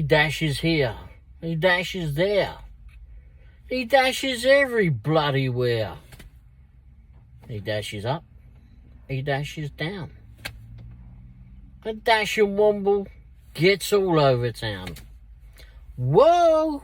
dashes here, he dashes there, he dashes every bloody where. He dashes up, he dashes down. A dashing Womble gets all over town. Whoa!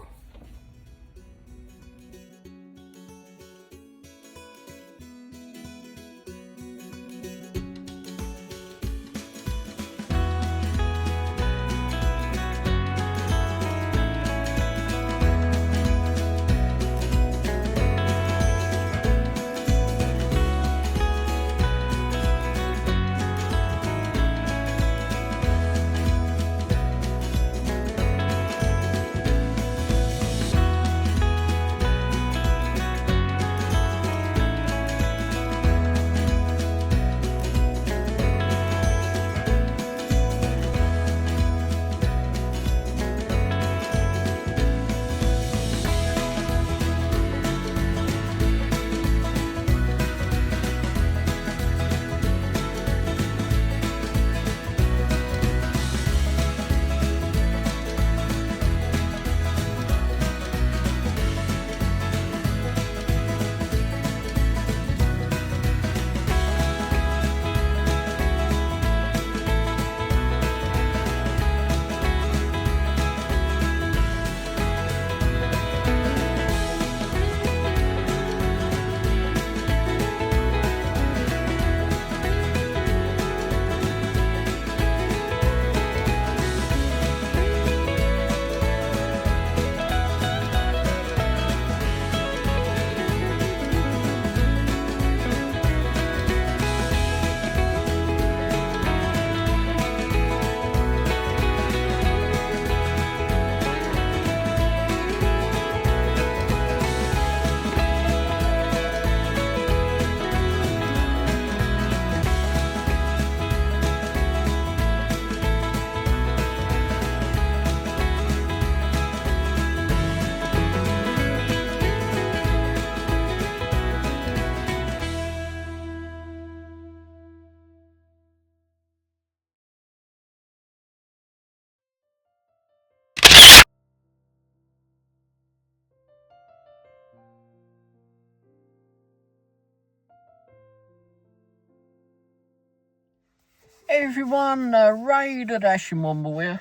Hey everyone, Ray the Dashing Womble here.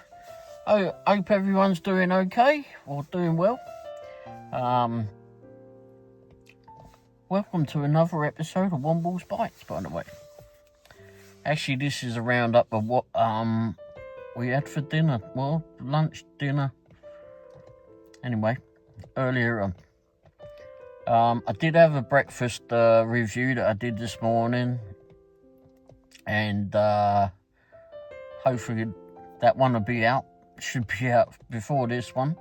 I hope everyone's doing okay or doing well. Welcome to another episode of Womble's Bites, by the way. Actually, this is a roundup of what we had for dinner. Well, lunch, dinner. Anyway, earlier on. I did have a breakfast review that I did this morning. And hopefully that one will be out. Should be out before this one.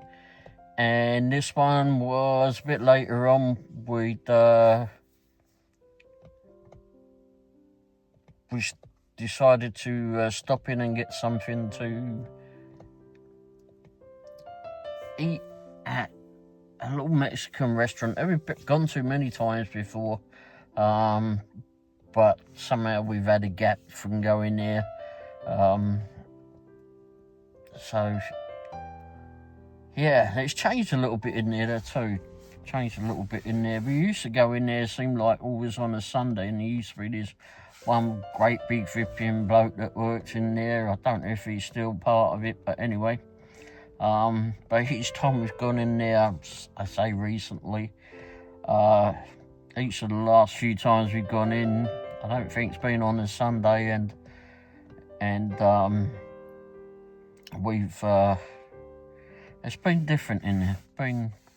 And this one was a bit later on. We decided to stop in and get something to eat at a little Mexican restaurant that we've gone to many times before. But somehow we've had a gap from going there. So, yeah, it's changed a little bit in there too. Changed a little bit in there. We used to go in there, it seemed like always on a Sunday, and there used to be this one great big flipping bloke that works in there. I don't know if he's still part of it, but anyway. But each time we've gone in there, I say recently, each of the last few times we've gone in, I don't think it's been on a Sunday, and we've it's been different in there.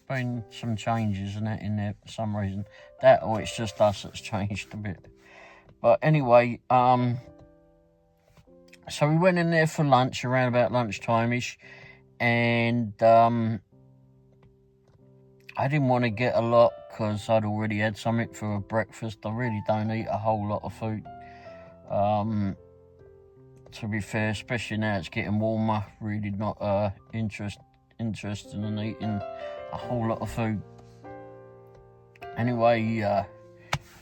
Been some changes and that in there for some reason. That or it's just us that's changed a bit. But anyway, so we went in there for lunch around about lunchtime-ish, and I didn't want to get a lot because I'd already had something for breakfast. I really don't eat a whole lot of food. To be fair, especially now it's getting warmer, really not interested in eating a whole lot of food. Anyway,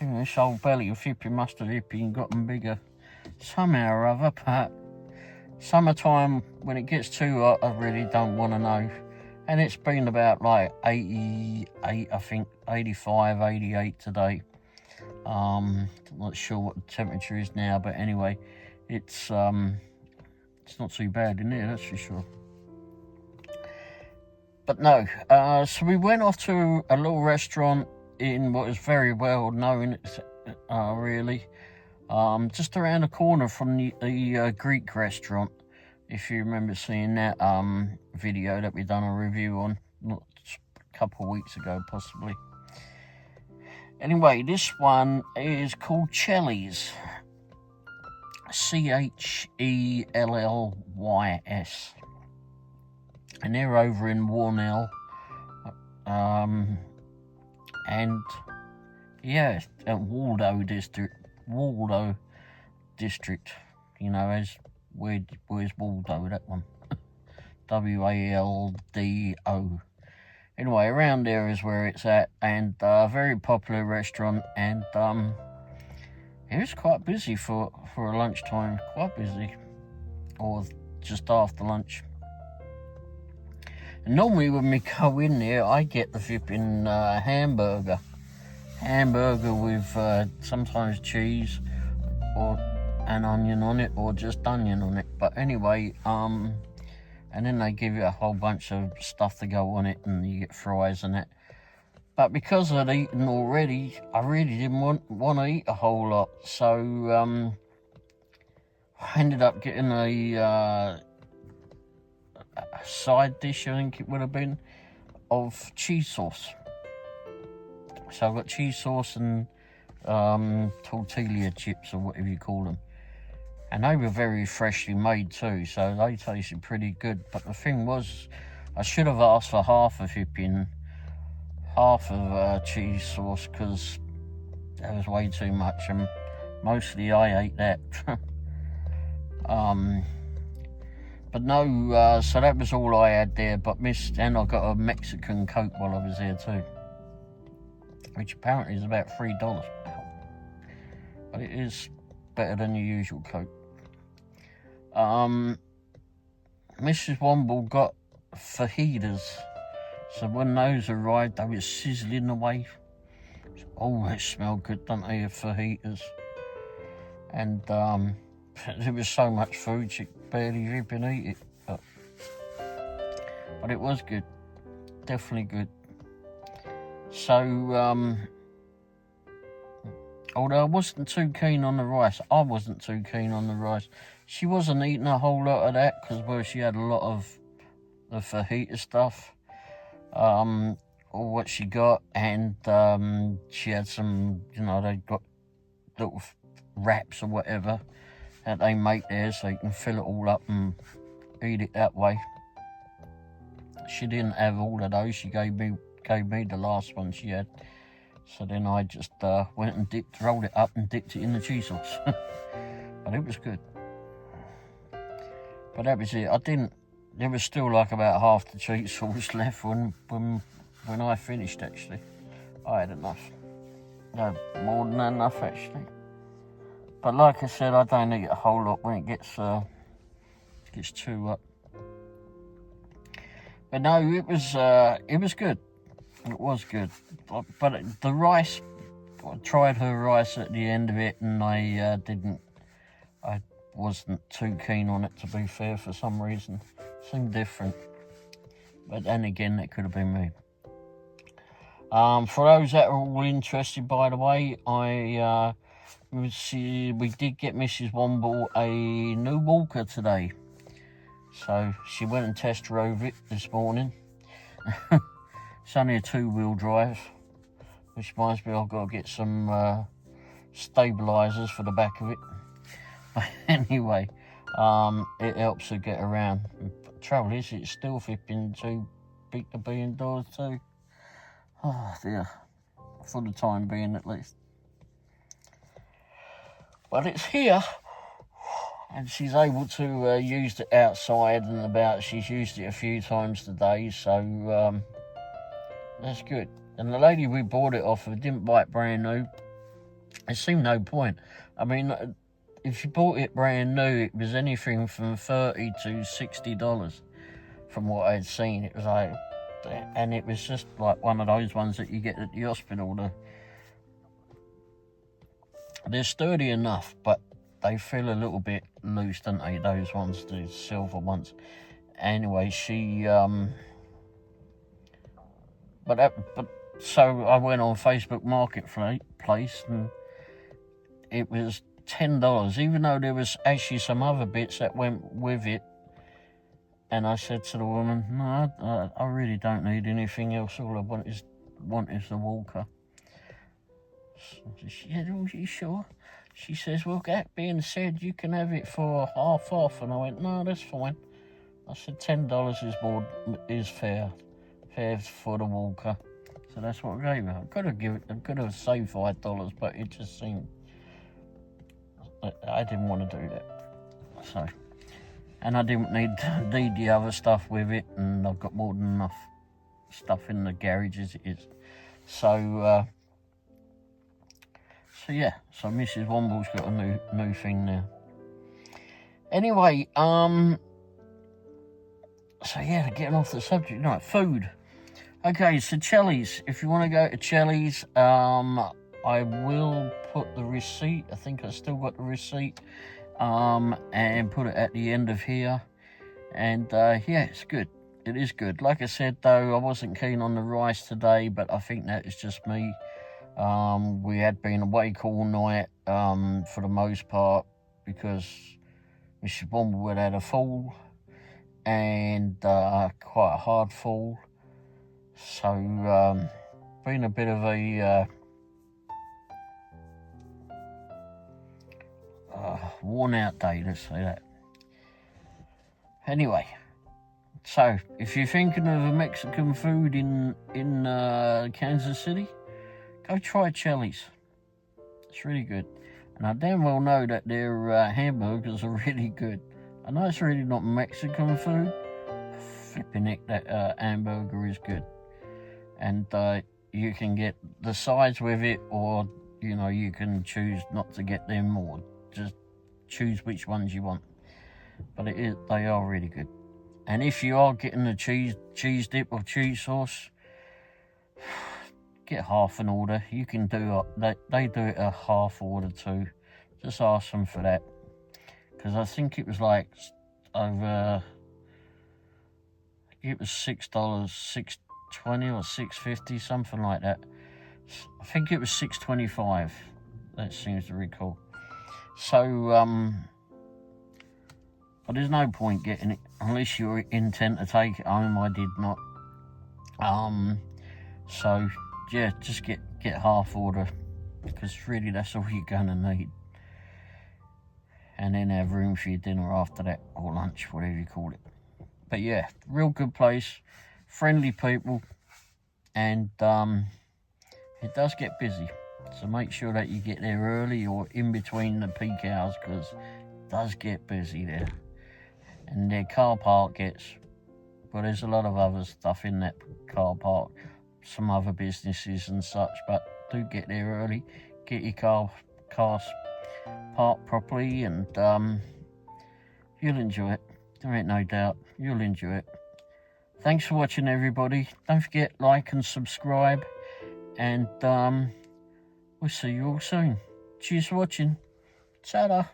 this old belly of flipping must have hippie and gotten bigger somehow or other, but Summertime, when it gets too hot, I really don't want to know. And it's been about like 88, I think, 85, 88 today. Not sure what the temperature is now, but anyway, it's not too bad in there, that's for sure. But no, so we went off to a little restaurant in what is very well known, really, just around the corner from the Greek restaurant. If you remember seeing that video that we done a review on, not a couple of weeks ago, possibly. Anyway, this one is called Chelly's. Chellys. And they're over in Warnell. And yeah, Waldo district. You know, where's Waldo, that one? Waldo. Anyway, around there is where it's at, and a very popular restaurant, and it was quite busy for a lunchtime, quite busy, or just after lunch. And normally when we go in there, I get the flipping hamburger with sometimes cheese or an onion on it, or just onion on it. But anyway, and then they give you a whole bunch of stuff to go on it, and you get fries and that. But because I'd eaten already, I really didn't want to eat a whole lot. So I ended up getting a side dish, I think it would have been, of cheese sauce. So I've got cheese sauce and tortilla chips, or whatever you call them. And they were very freshly made too, so they tasted pretty good. But the thing was, I should have asked for half of cheese sauce, because that was way too much, and mostly I ate that. But no, so that was all I had there. But and I got a Mexican Coke while I was there too, which apparently is about $3. But it is better than the usual Coke. Mrs Womble got fajitas, so when those arrived, they were sizzling away. Oh, they smell good, don't they, fajitas? And there was so much food, she could barely even eat it. But it was good, definitely good. So, although I wasn't too keen on the rice, she wasn't eating a whole lot of that, because, well, she had a lot of the fajita stuff, or what she got, and she had some, you know, they got little wraps or whatever that they make there, so you can fill it all up and eat it that way. She didn't have all of those. She gave me the last one she had. So then I just went and rolled it up and dipped it in the cheese sauce. But it was good. But that was it. There was still like about half the cheese sauce left when I finished, actually. I had enough. No, more than enough, actually. But like I said, I don't eat a whole lot when it gets too hot. But no, it was good. It was good. But the rice, I tried her rice at the end of it, and I wasn't too keen on it, to be fair, for some reason. It seemed different. But then again, that could have been me. For those that are all interested, by the way, we did get Mrs Womble a new walker today. So she went and test drove it this morning. It's only a 2-wheel drive, which reminds me I've got to get some stabilisers for the back of it. But anyway, it helps her get around. The trouble is, it's still flipping too big to be indoors too. Oh dear, for the time being at least. But it's here, and she's able to use it outside and about. She's used it a few times today, so that's good. And the lady we bought it off of didn't buy it brand new. It seemed no point. I mean, if you bought it brand new, it was anything from $30 to $60 from what I had seen. It was like, and it was just like one of those ones that you get at the hospital. They're sturdy enough, but they feel a little bit loose, don't they? Those ones, the silver ones. Anyway, so I went on Facebook Marketplace and it was $10, even though there was actually some other bits that went with it. And I said to the woman, no, I really don't need anything else. All I want is the walker. She said, oh, are you sure? She says, well, that being said, you can have it for half off. And I went, no, that's fine. I said, $10 is fair for the walker. So that's what I gave her. I could have saved $5, but it just seemed I didn't want to do that. So, and I didn't need the other stuff with it, and I've got more than enough stuff in the garage as it is. So yeah, so Mrs Womble's got a new thing now. Anyway, so yeah, getting off the subject, right, food. Okay, so Chelly's, if you want to go to Chelly's, I will put the receipt, I think I still got the receipt, and put it at the end of here, and yeah, it's good. It is good. Like I said, though, I wasn't keen on the rice today, but I think that is just me. We had been awake all night, for the most part, because Mrs Womble had a fall, and quite a hard fall. So, been a bit of a worn out day, let's say that. Anyway, so if you're thinking of a Mexican food in Kansas City, go try Chelly's. It's really good. And I damn well know that their hamburgers are really good. I know it's really not Mexican food. Flipping it, that hamburger is good. And you can get the sides with it, or, you know, you can choose not to get them, or just choose which ones you want. But they are really good. And if you are getting the cheese dip or cheese sauce, get half an order. You can do it. They do it a half order too. Just ask them for that, because I think it was like over. It was $6, $6.20 or $6.50, something like that. I think it was $6.25. That seems to recall. So but there's no point getting it unless you intend to take it home. I did not. So yeah, just get half order, because really that's all you're gonna need. And then have room for your dinner after that, or lunch, whatever you call it. But yeah, real good place, friendly people, and it does get busy. So make sure that you get there early or in between the peak hours, because it does get busy there. And their car park gets, well, there's a lot of other stuff in that car park, some other businesses and such, but do get there early, get your cars parked properly, and you'll enjoy it. There ain't no doubt, you'll enjoy it. Thanks for watching, everybody. Don't forget, like and subscribe, and we'll see you all soon. Cheers for watching. Ta-da.